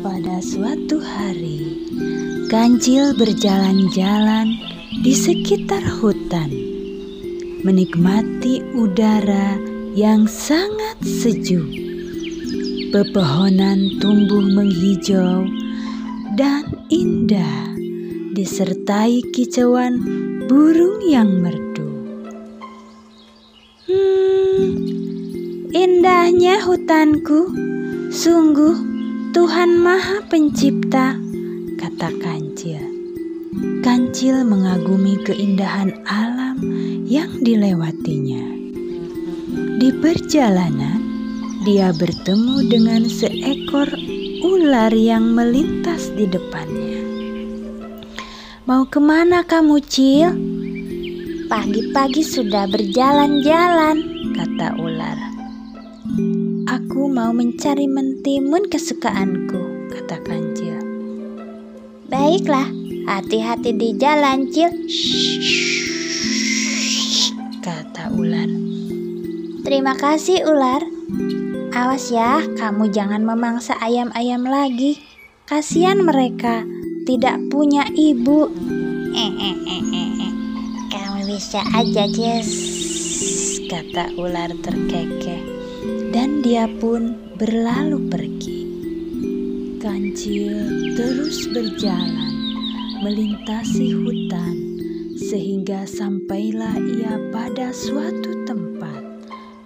Pada suatu hari, Kancil berjalan-jalan di sekitar hutan, menikmati udara yang sangat sejuk. Pepohonan tumbuh menghijau dan indah, disertai kicauan burung yang merdu. Indahnya hutanku, sungguh Tuhan Maha Pencipta, kata Kancil. Kancil mengagumi keindahan alam yang dilewatinya. Di perjalanan, dia bertemu dengan seekor ular yang melintas di depannya. Mau kemana kamu, Cil? Pagi-pagi sudah berjalan-jalan, kata ular. Aku mau mencari mentimun kesukaanku, kata Kancil. Baiklah, hati-hati di jalan, Cil, kata ular. Terima kasih, ular. Awas ya, kamu jangan memangsa ayam-ayam lagi. Kasihan mereka, tidak punya ibu. Kamu bisa aja, Cil, kata ular terkekeh. Dan dia pun berlalu pergi. Kancil terus berjalan melintasi hutan sehingga sampailah ia pada suatu tempat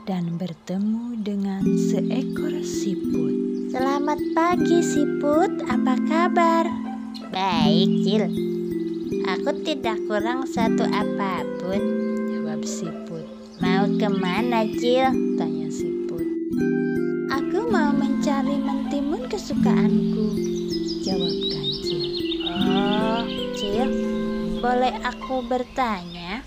dan bertemu dengan seekor siput. Selamat pagi, siput. Apa kabar? Baik, Cil. Aku tidak kurang satu apapun, jawab siput. Mau kemana, Cil? Tanya siput. Aku mau mencari mentimun kesukaanku, jawab Kancil. Oh, Cil, boleh aku bertanya?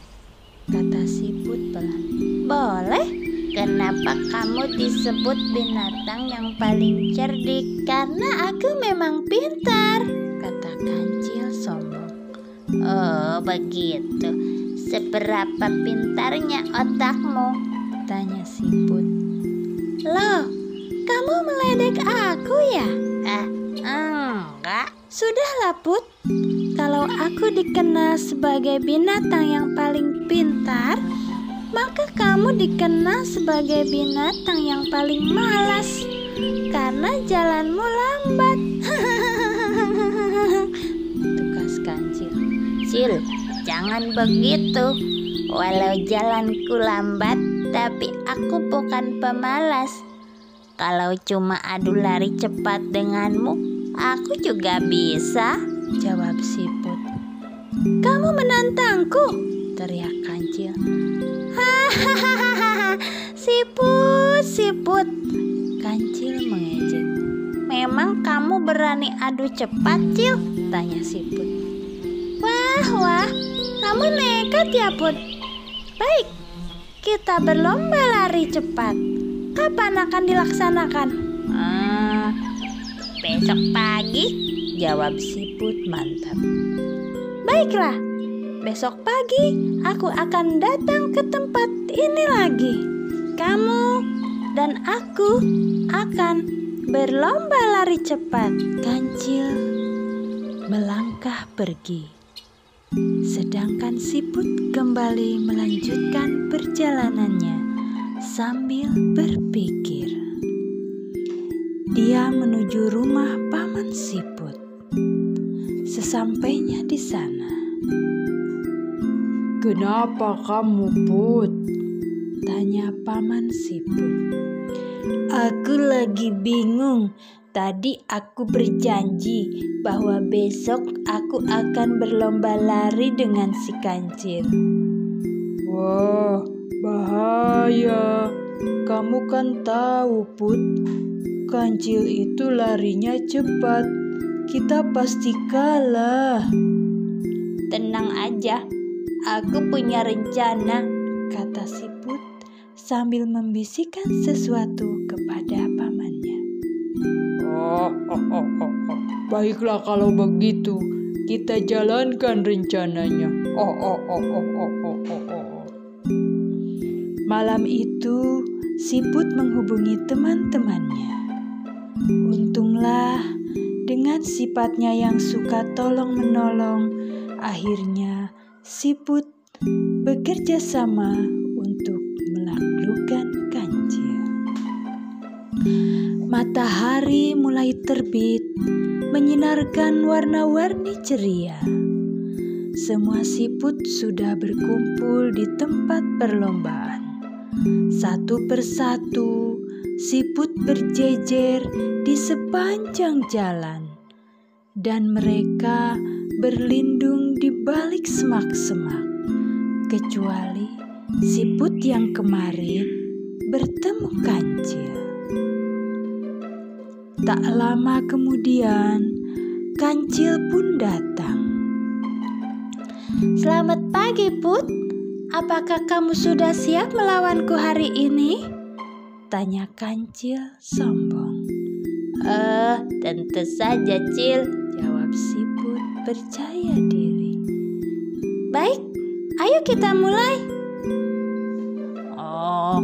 Kata siput pelan. Boleh. Kenapa kamu disebut binatang yang paling cerdik? Karena aku memang pintar, kata Kancil sombong. Oh, begitu. Seberapa pintarnya otakmu? Tanya siput. Loh, kamu meledek aku ya? Enggak. Sudahlah, Put. Kalau aku dikenal sebagai binatang yang paling pintar, maka kamu dikenal sebagai binatang yang paling malas karena jalanmu lambat. Tukas Kancil. Cil, jangan begitu. Walau jalanku lambat, tapi aku bukan pemalas. Kalau cuma adu lari cepat denganmu, aku juga bisa, jawab siput. Kamu menantangku, teriak Kancil. Hahaha, siput. Kancil mengejek. Memang kamu berani adu cepat, Cil? Tanya siput. Wah, kamu nekat ya, Put. Baik, kita berlomba lari cepat. Kapan akan dilaksanakan? Besok pagi, jawab siput mantap. Baiklah, besok pagi aku akan datang ke tempat ini lagi. Kamu dan aku akan berlomba lari cepat. Kancil melangkah pergi, sedangkan siput kembali melanjutkan perjalanannya sambil berpikir. Dia menuju rumah paman siput. Sesampainya di sana, "Kenapa kamu, Put?" tanya paman siput. Aku lagi bingung. Tadi aku berjanji bahwa besok aku akan berlomba lari dengan si Kancil. Wah, bahaya. Kamu kan tahu, Put, Kancil itu larinya cepat. Kita pasti kalah. Tenang aja, aku punya rencana, kata siput sambil membisikkan sesuatu kepada pamannya. Baiklah kalau begitu, kita jalankan rencananya. Malam itu, siput menghubungi teman-temannya. Untunglah dengan sifatnya yang suka tolong-menolong, akhirnya siput bekerja sama untuk menaklukkan kancil. Matahari mulai terbit, menyinarkan warna-warni ceria. Semua siput sudah berkumpul di tempat perlombaan. Satu persatu, siput berjejer di sepanjang jalan, dan mereka berlindung di balik semak-semak, kecuali siput yang kemarin bertemu kancil. Tak lama kemudian, kancil pun datang. Selamat pagi, Put. Apakah kamu sudah siap melawanku hari ini? Tanya kancil sombong. Tentu saja, Cil. Jawab siput percaya diri. Baik, ayo kita mulai. Oh,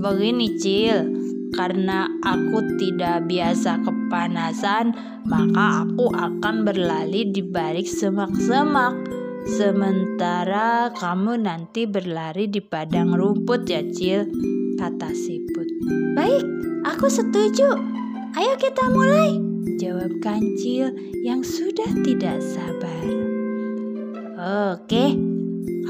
begini Cil. Karena aku tidak biasa kepanasan, maka aku akan berlari di balik semak-semak. Sementara kamu nanti berlari di padang rumput ya Cil, kata siput. Baik, aku setuju. Ayo kita mulai, jawab kancil yang sudah tidak sabar. Oke,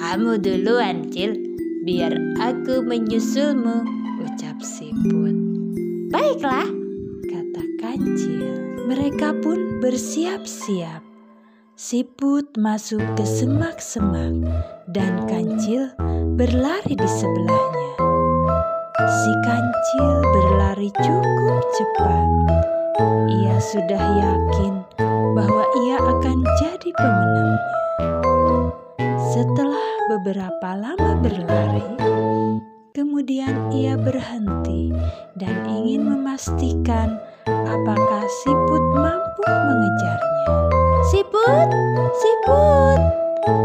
kamu duluan Cil, biar aku menyusulmu, ucap siput. Baiklah, kata kancil. Mereka pun bersiap-siap. Siput masuk ke semak-semak dan kancil berlari di sebelahnya. Si kancil berlari cukup cepat. Ia sudah yakin bahwa ia akan jadi pemenangnya. Setelah beberapa lama berlari, kemudian ia berhenti dan ingin memastikan apakah siput mampu mengejarnya. Siput, siput,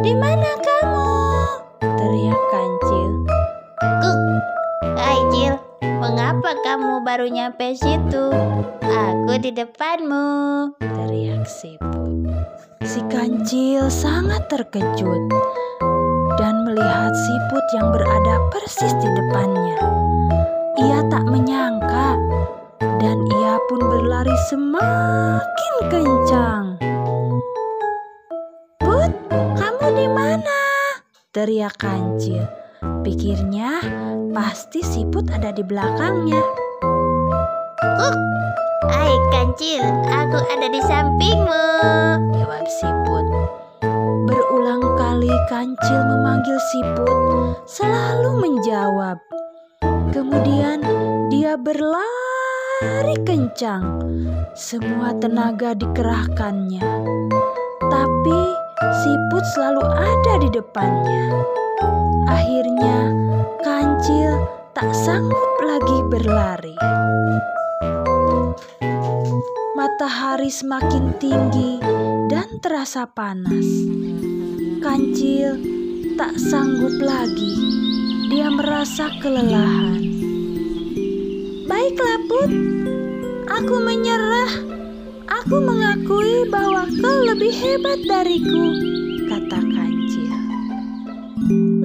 di mana kamu? Teriak kancil. Hai Cil, mengapa kamu baru nyampe situ? Aku di depanmu, teriak siput. Si kancil sangat terkejut dan melihat siput yang berada persis di depannya. Ia tak menyangka dan ia pun berlari semakin kencang. Put, kamu di mana? Teriak kancil. Pikirnya pasti siput ada di belakangnya. Hai kancil, aku ada di sampingmu, jawab siput. Berulang kali kancil memanggil siput, selalu menjawab. Kemudian dia berlari kencang. Semua tenaga dikerahkannya. Tapi siput selalu ada di depannya. Akhirnya kancil tak sanggup lagi berlari. Matahari semakin tinggi dan terasa panas. Kancil tak sanggup lagi. Dia merasa kelelahan. Baiklah Put, aku menyerah. Aku mengakui bahwa kau lebih hebat dariku, kata kancil.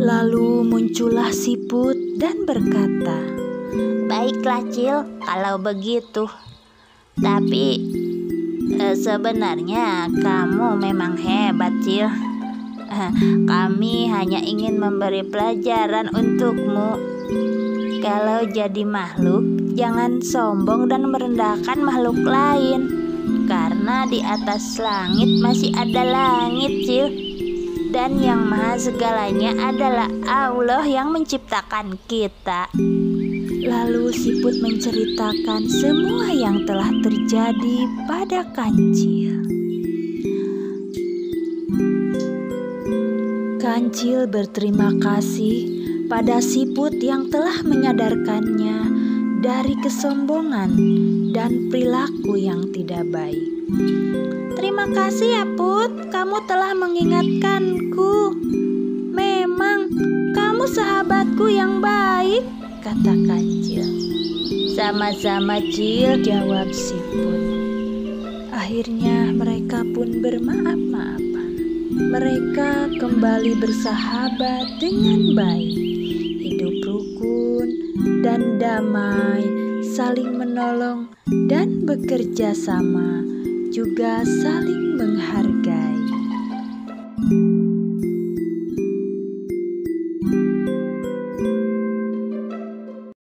Lalu muncullah siput dan berkata, baiklah Cil, kalau begitu. Tapi sebenarnya kamu memang hebat Cil. Kami hanya ingin memberi pelajaran untukmu. Kalau jadi makhluk, jangan sombong dan merendahkan makhluk lain. Karena di atas langit masih ada langit Cil. Dan yang maha segalanya adalah Allah yang menciptakan kita. Lalu siput menceritakan semua yang telah terjadi pada kancil. Kancil berterima kasih pada siput yang telah menyadarkannya dari kesombongan dan perilaku yang tidak baik. Terima kasih ya Put, kamu telah mengingatkanku. Memang kamu sahabatku yang baik, kata kancil. Sama-sama, Cil, jawab Siput. Akhirnya mereka pun bermaaf-maafan. Mereka kembali bersahabat dengan baik, hidup rukun dan damai, saling menolong dan bekerja sama, juga saling menghargai.